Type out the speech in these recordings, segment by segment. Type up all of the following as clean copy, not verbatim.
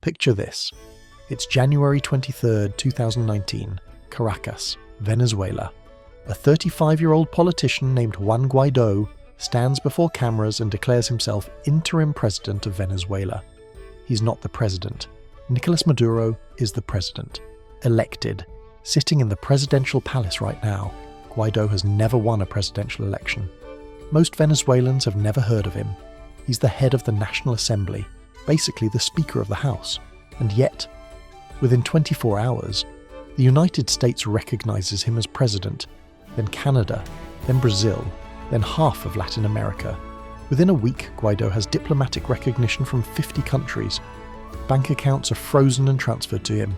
Picture this. It's January 23rd, 2019, Caracas, Venezuela. A 35-year-old politician named Juan Guaido stands before cameras and declares himself interim president of Venezuela. He's not the president. Nicolas Maduro is the president. Elected. Sitting in the presidential palace right now. Guaido has never won a presidential election. Most Venezuelans have never heard of him. He's the head of the National Assembly, basically the Speaker of the House. And yet, within 24 hours, the United States recognizes him as president, then Canada, then Brazil, then half of Latin America. Within a week, Guaido has diplomatic recognition from 50 countries. Bank accounts are frozen and transferred to him.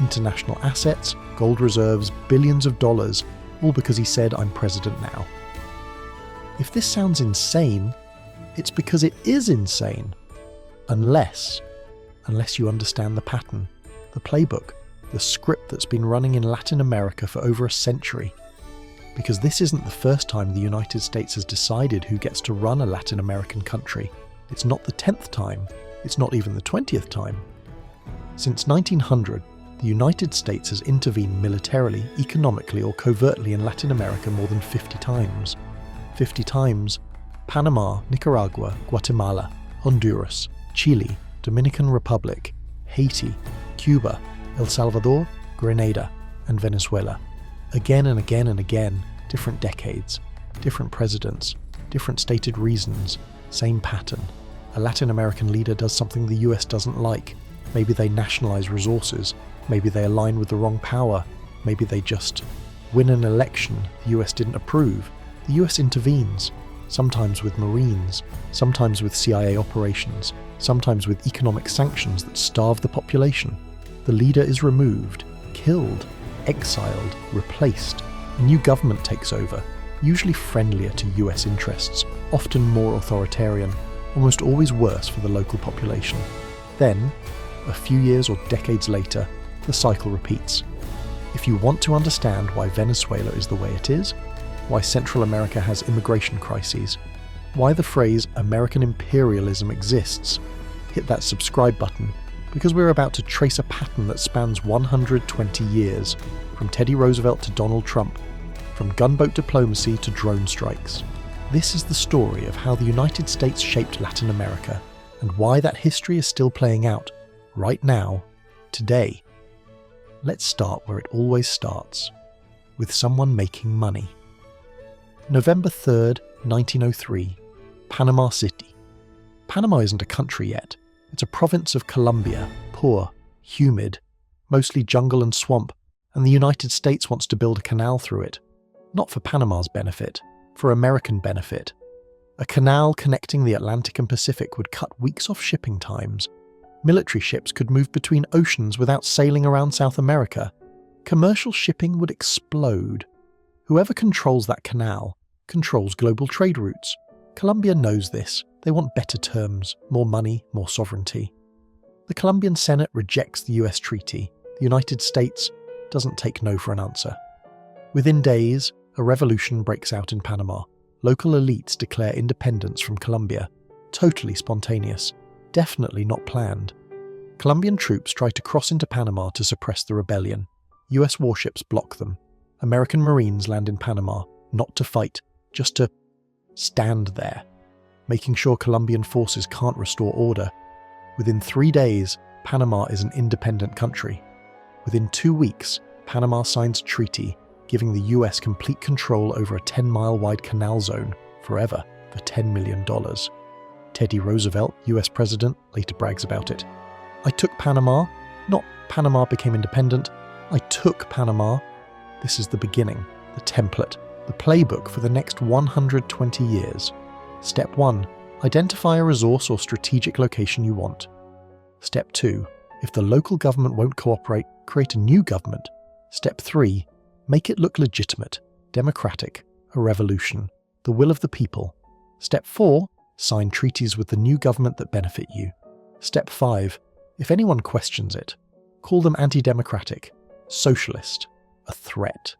International assets, gold reserves, billions of dollars, all because he said, "I'm president now." If this sounds insane, it's because it is insane. Unless you understand the pattern, the playbook, the script that's been running in Latin America for over a century. Because this isn't the first time the United States has decided who gets to run a Latin American country. It's not the 10th time. It's not even the 20th time. Since 1900, the United States has intervened militarily, economically, or covertly in Latin America more than 50 times. 50 times: Panama, Nicaragua, Guatemala, Honduras, Chile, Dominican Republic, Haiti, Cuba, El Salvador, Grenada, and Venezuela. Again and again and again, different decades, different presidents, different stated reasons, same pattern. A Latin American leader does something the US doesn't like. Maybe they nationalize resources. Maybe they align with the wrong power. Maybe they just win an election the US didn't approve. The US intervenes, sometimes with Marines, sometimes with CIA operations, sometimes with economic sanctions that starve the population. The leader is removed, killed, exiled, replaced. A new government takes over, usually friendlier to US interests, often more authoritarian, almost always worse for the local population. Then, a few years or decades later, the cycle repeats. If you want to understand why Venezuela is the way it is, why Central America has immigration crises, why the phrase American imperialism exists, hit that subscribe button, because we're about to trace a pattern that spans 120 years, from Teddy Roosevelt to Donald Trump, from gunboat diplomacy to drone strikes. This is the story of how the United States shaped Latin America, and why that history is still playing out, right now, today. Let's start where it always starts, with someone making money. November 3rd, 1903, Panama City. Panama isn't a country yet. It's a province of Colombia, poor, humid, mostly jungle and swamp, and the United States wants to build a canal through it. Not for Panama's benefit, for American benefit. A canal connecting the Atlantic and Pacific would cut weeks off shipping times. Military ships could move between oceans without sailing around South America. Commercial shipping would explode. Whoever controls that canal controls global trade routes. Colombia knows this. They want better terms, more money, more sovereignty. The Colombian Senate rejects the US treaty. The United States doesn't take no for an answer. Within days, a revolution breaks out in Panama. Local elites declare independence from Colombia. Totally spontaneous. Definitely not planned. Colombian troops try to cross into Panama to suppress the rebellion. US warships block them. American Marines land in Panama, not to fight, just to stand there, making sure Colombian forces can't restore order. Within 3 days, Panama is an independent country. Within 2 weeks, Panama signs a treaty giving the US complete control over a 10-mile-wide canal zone forever for $10 million. Teddy Roosevelt, US president, later brags about it. "I took Panama, not Panama became independent. I took Panama." This is the beginning, the template, the playbook for the next 120 years. Step 1. Identify a resource or strategic location you want. Step 2. If the local government won't cooperate, create a new government. Step 3. Make it look legitimate, democratic, a revolution, the will of the people. Step 4. Sign treaties with the new government that benefit you. Step 5. If anyone questions it, call them anti-democratic, socialist, a threat.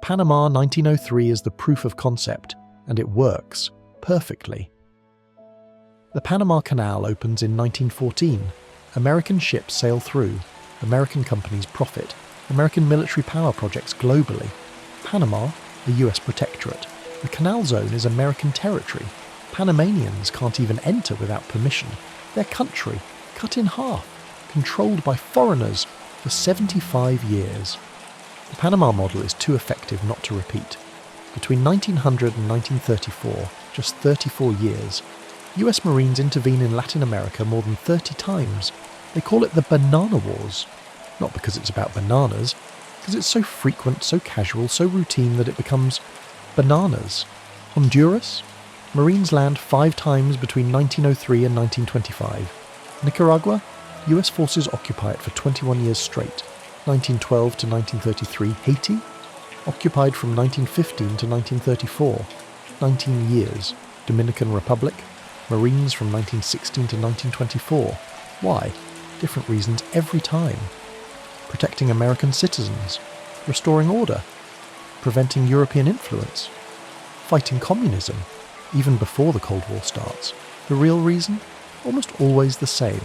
Panama 1903 is the proof of concept, and it works perfectly. The Panama Canal opens in 1914. American ships sail through, American companies profit, American military power projects globally. Panama, a US protectorate. The Canal Zone is American territory. Panamanians can't even enter without permission. Their country, cut in half, controlled by foreigners for 75 years. The Panama model is too effective not to repeat. Between 1900 and 1934, just 34 years, US Marines intervene in Latin America more than 30 times. They call it the Banana Wars. Not because it's about bananas, because it's so frequent, so casual, so routine that it becomes bananas. Honduras? Marines land 5 times between 1903 and 1925. Nicaragua? US forces occupy it for 21 years straight. 1912 to 1933. Haiti? Occupied from 1915 to 1934. 19 years. Dominican Republic? Marines from 1916 to 1924. Why? Different reasons every time. Protecting American citizens. Restoring order. Preventing European influence. Fighting communism. Even before the Cold War starts. The real reason? Almost always the same.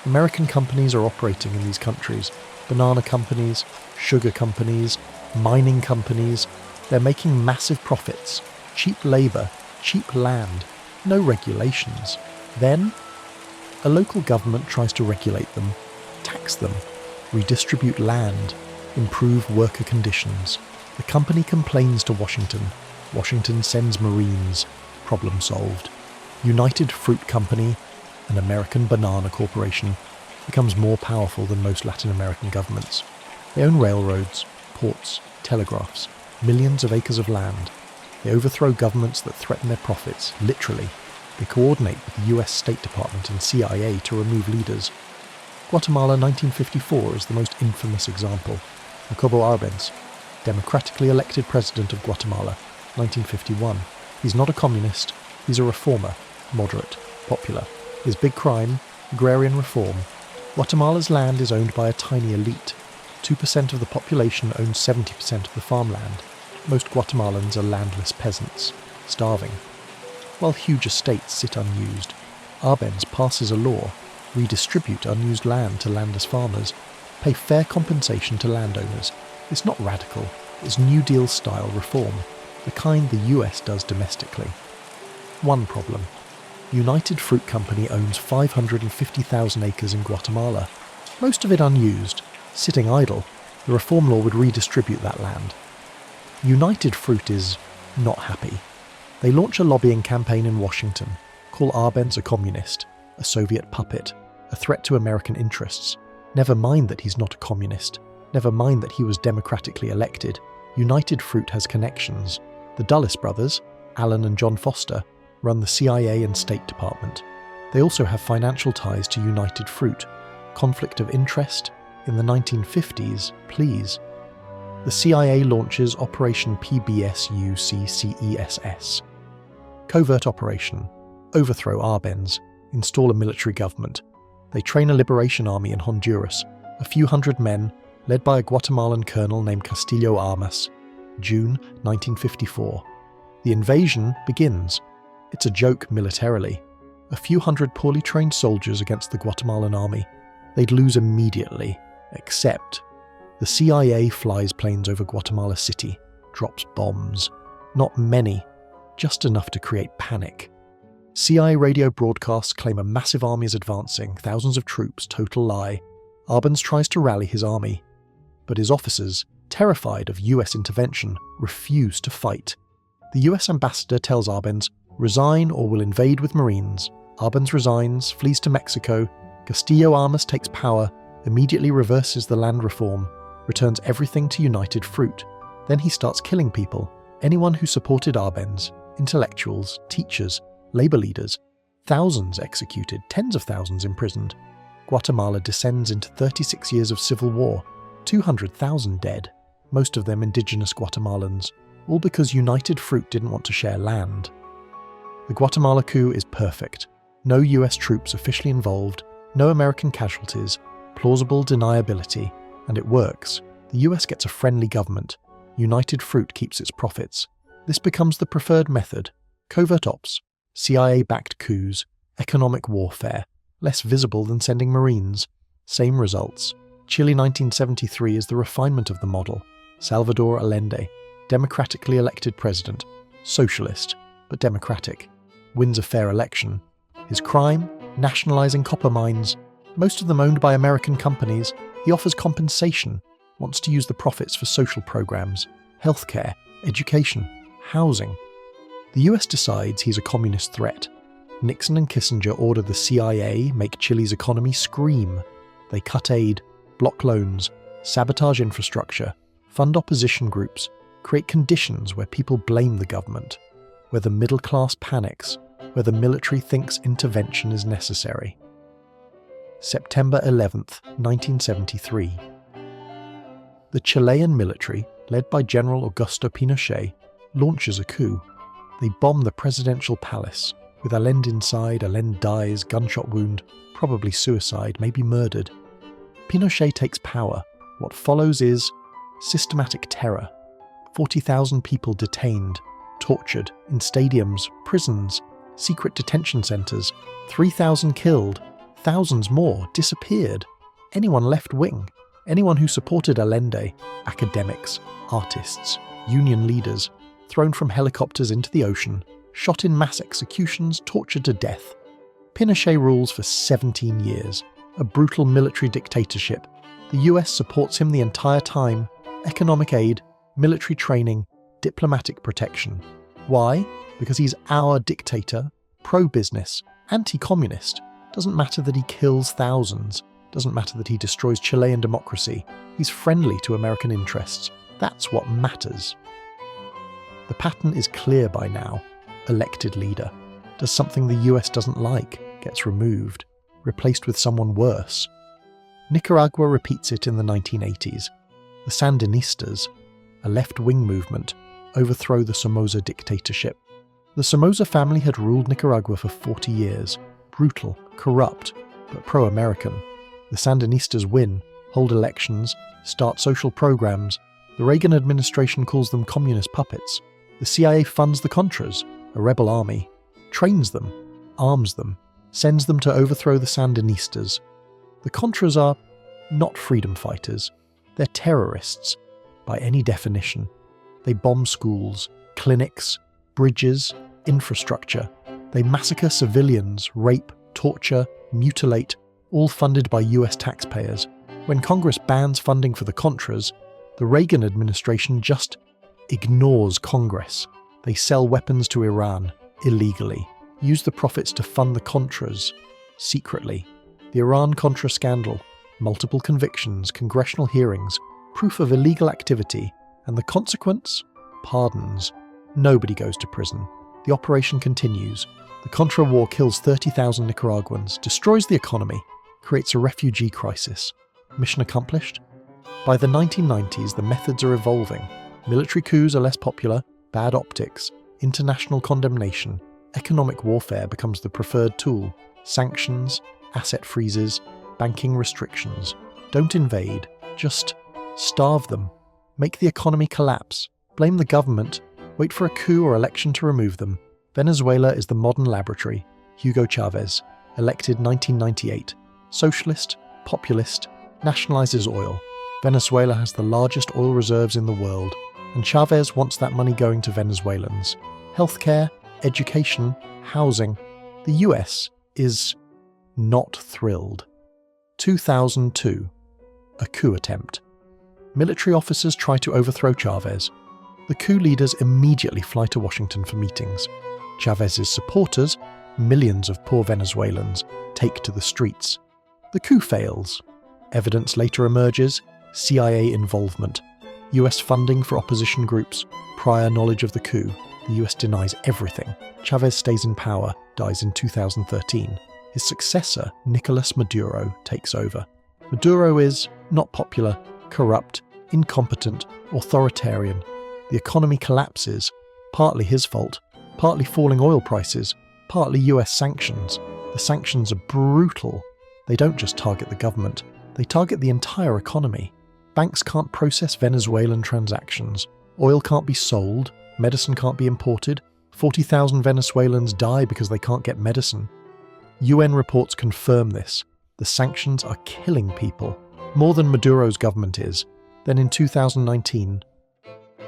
American companies are operating in these countries. Banana companies, sugar companies, mining companies. They're making massive profits. Cheap labour, cheap land, no regulations. Then, a local government tries to regulate them, tax them, redistribute land, improve worker conditions. The company complains to Washington. Washington sends Marines. Problem solved. United Fruit Company, an American banana corporation, becomes more powerful than most Latin American governments. They own railroads, ports, telegraphs, millions of acres of land. They overthrow governments that threaten their profits, literally. They coordinate with the US State Department and CIA to remove leaders. Guatemala 1954 is the most infamous example. Jacobo Arbenz, democratically elected president of Guatemala, 1951. He's not a communist, he's a reformer, moderate, popular. His big crime, agrarian reform. Guatemala's land is owned by a tiny elite. 2% of the population owns 70% of the farmland. Most Guatemalans are landless peasants, starving. While huge estates sit unused, Arbenz passes a law, redistribute unused land to landless farmers, pay fair compensation to landowners. It's not radical, it's New Deal style reform, the kind the US does domestically. One problem. United Fruit Company owns 550,000 acres in Guatemala, most of it unused, sitting idle. The reform law would redistribute that land. United Fruit is not happy. They launch a lobbying campaign in Washington, call Arbenz a communist, a Soviet puppet, a threat to American interests. Never mind that he's not a communist. Never mind that he was democratically elected. United Fruit has connections. The Dulles brothers, Alan and John Foster, run the CIA and State Department. They also have financial ties to United Fruit. Conflict of interest? In the 1950s, please. The CIA launches Operation PBSUCCESS. Covert operation. Overthrow Arbenz. Install a military government. They train a liberation army in Honduras, a few hundred men, led by a Guatemalan colonel named Castillo Armas. June 1954. The invasion begins. It's a joke militarily. A few hundred poorly trained soldiers against the Guatemalan army. They'd lose immediately, except the CIA flies planes over Guatemala City, drops bombs. Not many, just enough to create panic. CIA radio broadcasts claim a massive army is advancing, thousands of troops, total lie. Arbenz tries to rally his army, but his officers, terrified of US intervention, refuse to fight. The US ambassador tells Arbenz, resign or we'll invade with Marines. Arbenz resigns, flees to Mexico. Castillo Armas takes power, immediately reverses the land reform, returns everything to United Fruit. Then he starts killing people, anyone who supported Arbenz, intellectuals, teachers, labor leaders. Thousands executed, tens of thousands imprisoned. Guatemala descends into 36 years of civil war, 200,000 dead, most of them indigenous Guatemalans, all because United Fruit didn't want to share land. The Guatemala coup is perfect. No US troops officially involved, no American casualties, plausible deniability, and it works. The US gets a friendly government. United Fruit keeps its profits. This becomes the preferred method. Covert ops, CIA-backed coups, economic warfare. less visible than sending Marines. Same results. Chile 1973 is the refinement of the model. Salvador Allende, democratically elected president, socialist, but democratic, wins a fair election. His crime? Nationalizing copper mines, most of them owned by American companies. He offers compensation, wants to use the profits for social programs, healthcare, education, housing. The US decides he's a communist threat. Nixon and Kissinger order the CIA make Chile's economy scream. They cut aid, block loans, sabotage infrastructure, fund opposition groups, create conditions where people blame the government, where the middle class panics, where the military thinks intervention is necessary. September 11th, 1973. The Chilean military, led by General Augusto Pinochet, launches a coup. They bomb the presidential palace. With Allende inside, Allende dies, gunshot wound, probably suicide, maybe murdered. Pinochet takes power. What follows is systematic terror. 40,000 people detained, tortured, in stadiums, prisons, secret detention centres, 3,000 killed, thousands more disappeared. Anyone left-wing, anyone who supported Allende, academics, artists, union leaders, thrown from helicopters into the ocean, shot in mass executions, tortured to death. Pinochet rules for 17 years, a brutal military dictatorship. The US supports him the entire time. Economic aid, military training, diplomatic protection. Why? Because he's our dictator, pro-business, anti-communist. Doesn't matter that he kills thousands. Doesn't matter that he destroys Chilean democracy. He's friendly to American interests. That's what matters. The pattern is clear by now. Elected leader does something the US doesn't like, gets removed, replaced with someone worse. Nicaragua repeats it in the 1980s. The Sandinistas, a left-wing movement, overthrow the Somoza dictatorship. The Somoza family had ruled Nicaragua for 40 years. Brutal, corrupt, but pro-American. The Sandinistas win, hold elections, start social programs. The Reagan administration calls them communist puppets. The CIA funds the Contras, a rebel army, trains them, arms them, sends them to overthrow the Sandinistas. The Contras are not freedom fighters. They're terrorists, by any definition. They bomb schools, clinics, bridges, infrastructure. They massacre civilians, rape, torture, mutilate, all funded by US taxpayers. When Congress bans funding for the Contras, the Reagan administration just ignores Congress. They sell weapons to Iran, illegally, use the profits to fund the Contras, secretly. The Iran-Contra scandal, multiple convictions, congressional hearings, proof of illegal activity, and the consequence? Pardons. Nobody goes to prison. The operation continues. The Contra War kills 30,000 Nicaraguans, destroys the economy, creates a refugee crisis. Mission accomplished? By the 1990s, the methods are evolving. Military coups are less popular, bad optics, international condemnation, economic warfare becomes the preferred tool. Sanctions, asset freezes, banking restrictions. Don't invade, just starve them. Make the economy collapse. Blame the government. Wait for a coup or election to remove them. Venezuela is the modern laboratory. Hugo Chavez, elected 1998. Socialist, populist, nationalizes oil. Venezuela has the largest oil reserves in the world, and Chavez wants that money going to Venezuelans. Healthcare, education, housing. The US is not thrilled. 2002. A coup attempt. Military officers try to overthrow Chavez. The coup leaders immediately fly to Washington for meetings. Chavez's supporters, millions of poor Venezuelans, take to the streets. The coup fails. Evidence later emerges: CIA involvement, US funding for opposition groups, prior knowledge of the coup. The US denies everything. Chavez stays in power, dies in 2013. His successor, Nicolas Maduro, takes over. Maduro is not popular, corrupt, incompetent, authoritarian. The economy collapses, partly his fault, partly falling oil prices, partly US sanctions. The sanctions are brutal. They don't just target the government, they target the entire economy. Banks can't process Venezuelan transactions. Oil can't be sold, medicine can't be imported, 40,000 Venezuelans die because they can't get medicine. UN reports confirm this. The sanctions are killing people, more than Maduro's government is. Then in 2019,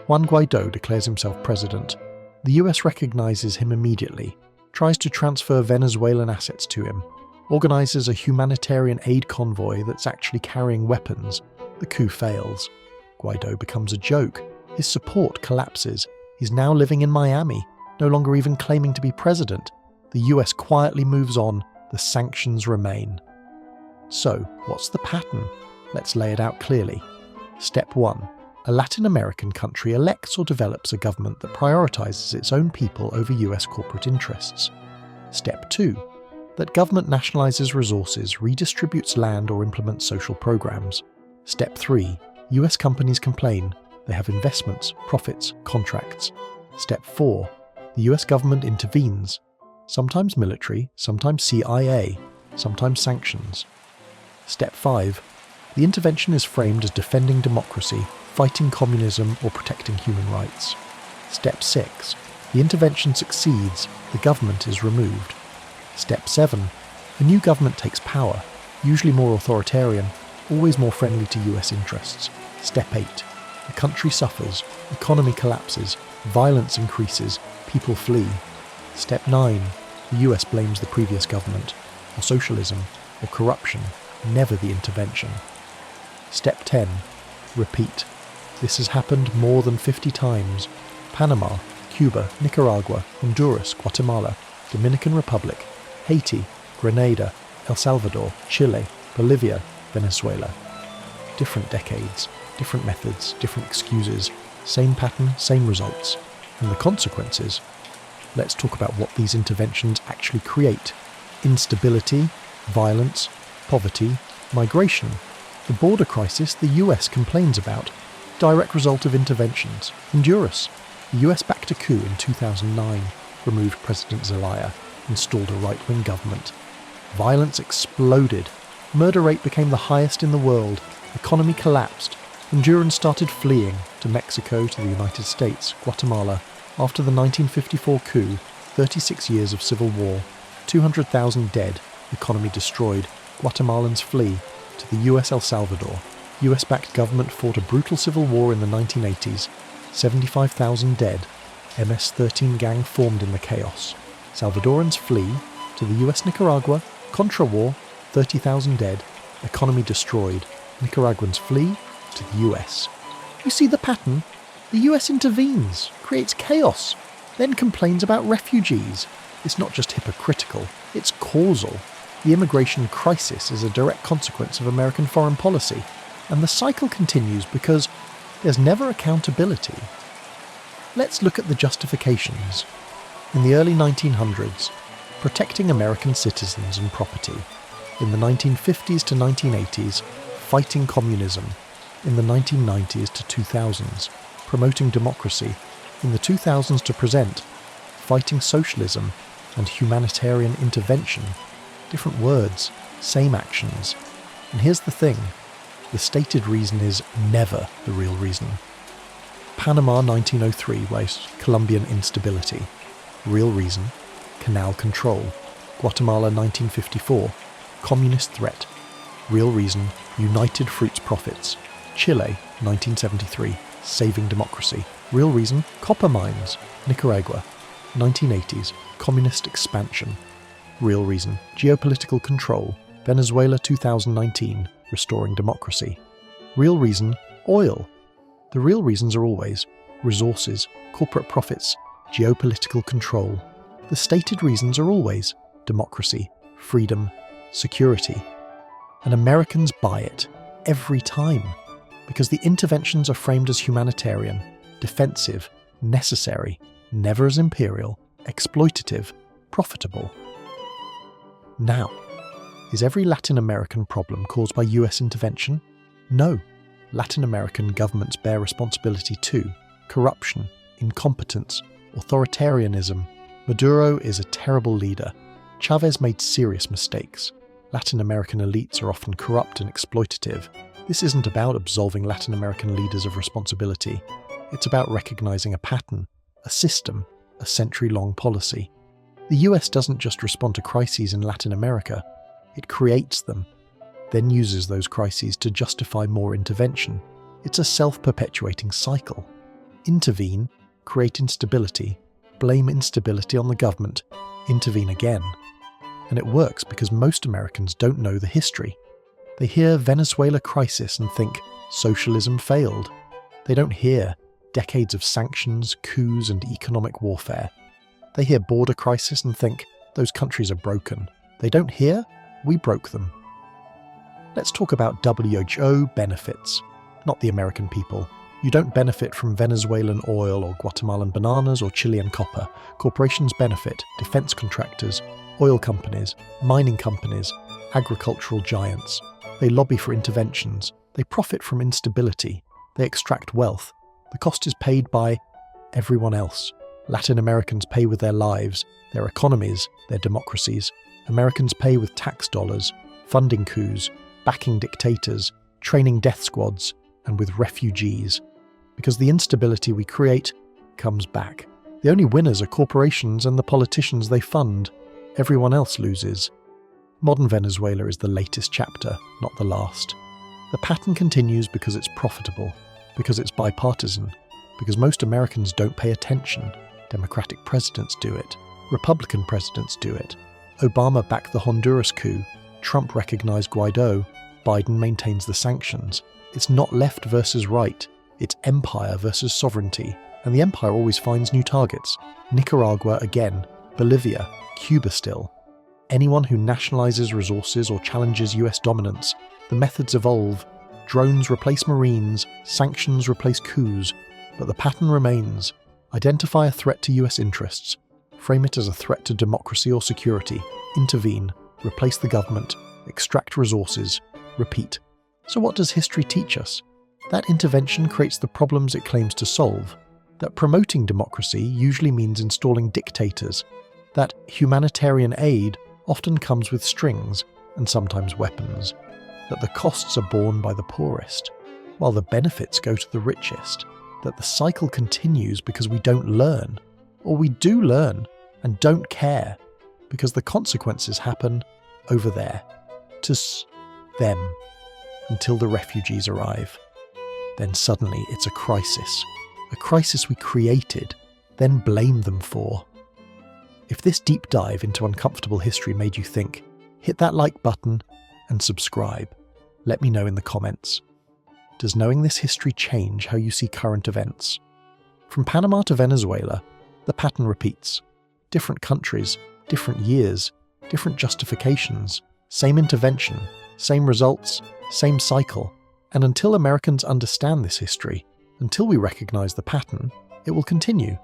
Juan Guaido declares himself president. The US recognizes him immediately, tries to transfer Venezuelan assets to him, organizes a humanitarian aid convoy that's actually carrying weapons. The coup fails. Guaido becomes a joke. His support collapses. He's now living in Miami, no longer even claiming to be president. The US quietly moves on. The sanctions remain. So, what's the pattern? Let's lay it out clearly. Step 1. A Latin American country elects or develops a government that prioritizes its own people over US corporate interests. Step 2. That government nationalizes resources, redistributes land, or implements social programs. Step 3. US companies complain. They have investments, profits, contracts. Step 4. The US government intervenes. Sometimes military, sometimes CIA, sometimes sanctions. Step 5. The intervention is framed as defending democracy, fighting communism, or protecting human rights. Step 6. The intervention succeeds. The government is removed. Step 7. A new government takes power, usually more authoritarian, always more friendly to US interests. Step 8. The country suffers, economy collapses, violence increases, people flee. Step 9. The US blames the previous government, or socialism, or corruption, never the intervention. Step 10. Repeat. This has happened more than 50 times. Panama, Cuba, Nicaragua, Honduras, Guatemala, Dominican Republic, Haiti, Grenada, El Salvador, Chile, Bolivia, Venezuela. Different decades, different methods, different excuses, same pattern, same results. And the consequences? Let's talk about what these interventions actually create. Instability, violence, poverty, migration. The border crisis the US complains about. Direct result of interventions. Honduras. The US backed a coup in 2009, removed President Zelaya, installed a right-wing government. Violence exploded. Murder rate became the highest in the world. Economy collapsed. Hondurans started fleeing to Mexico, to the United States, Guatemala. After the 1954 coup, 36 years of civil war, 200,000 dead, economy destroyed. Guatemalans flee to the US El Salvador. US-backed government fought a brutal civil war in the 1980s. 75,000 dead. MS-13 gang formed in the chaos. Salvadorans flee to the US Nicaragua. Contra war, 30,000 dead. Economy destroyed. Nicaraguans flee to the US. You see the pattern? The US intervenes, creates chaos, then complains about refugees. It's not just hypocritical, it's causal. The immigration crisis is a direct consequence of American foreign policy. And the cycle continues because there's never accountability. Let's look at the justifications. In the early 1900s, protecting American citizens and property. In the 1950s to 1980s, fighting communism. In the 1990s to 2000s, promoting democracy. In the 2000s to present, fighting socialism and humanitarian intervention. Different words, same actions. And here's the thing. The stated reason is never the real reason. Panama 1903 was Colombian instability. Real reason, canal control. Guatemala 1954, communist threat. Real reason, United Fruits profits. Chile 1973, saving democracy. Real reason, copper mines. Nicaragua 1980s, communist expansion. Real reason, geopolitical control. Venezuela 2019, restoring democracy. Real reason, oil. The real reasons are always resources, corporate profits, geopolitical control. The stated reasons are always democracy, freedom, security. And Americans buy it every time because the interventions are framed as humanitarian, defensive, necessary, never as imperial, exploitative, profitable. Now, is every Latin American problem caused by US intervention? No. Latin American governments bear responsibility too. Corruption, incompetence, authoritarianism. Maduro is a terrible leader. Chavez made serious mistakes. Latin American elites are often corrupt and exploitative. This isn't about absolving Latin American leaders of responsibility. It's about recognizing a pattern, a system, a century-long policy. The US doesn't just respond to crises in Latin America, it creates them, then uses those crises to justify more intervention. It's a self-perpetuating cycle. Intervene, create instability, blame instability on the government, intervene again. And it works because most Americans don't know the history. They hear Venezuela crisis and think socialism failed. They don't hear decades of sanctions, coups and economic warfare. They hear border crisis and think those countries are broken. They don't hear we broke them. Let's talk about WHO benefits, not the American people. You don't benefit from Venezuelan oil or Guatemalan bananas or Chilean copper. Corporations benefit, defense contractors, oil companies, mining companies, agricultural giants. They lobby for interventions. They profit from instability. They extract wealth. The cost is paid by everyone else. Latin Americans pay with their lives, their economies, their democracies. Americans pay with tax dollars, funding coups, backing dictators, training death squads, and with refugees. Because the instability we create comes back. The only winners are corporations and the politicians they fund. Everyone else loses. Modern Venezuela is the latest chapter, not the last. The pattern continues because it's profitable, because it's bipartisan, because most Americans don't pay attention. Democratic presidents do it. Republican presidents do it. Obama backed the Honduras coup. Trump recognized Guaido. Biden maintains the sanctions. It's not left versus right. It's empire versus sovereignty. And the empire always finds new targets. Nicaragua again. Bolivia. Cuba still. Anyone who nationalizes resources or challenges US dominance, the methods evolve. Drones replace Marines. Sanctions replace coups. But the pattern remains. Identify a threat to US interests. Frame it as a threat to democracy or security. Intervene. Replace the government. Extract resources. Repeat. So what does history teach us? That intervention creates the problems it claims to solve. That promoting democracy usually means installing dictators. That humanitarian aid often comes with strings and sometimes weapons. That the costs are borne by the poorest, while the benefits go to the richest. That the cycle continues because we don't learn, or we do learn and don't care, because the consequences happen over there, to them, until the refugees arrive. Then suddenly it's a crisis we created, then blame them for. If this deep dive into uncomfortable history made you think, hit that like button and subscribe. Let me know in the comments. Does knowing this history change how you see current events? From Panama to Venezuela, the pattern repeats. Different countries, different years, different justifications, same intervention, same results, same cycle. And until Americans understand this history, until we recognize the pattern, it will continue.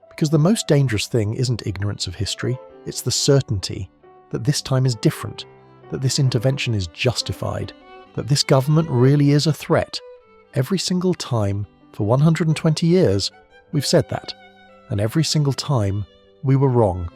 Because the most dangerous thing isn't ignorance of history, it's the certainty that this time is different, that this intervention is justified, that this government really is a threat. Every single time, for 120 years, we've said that. And every single time, we were wrong.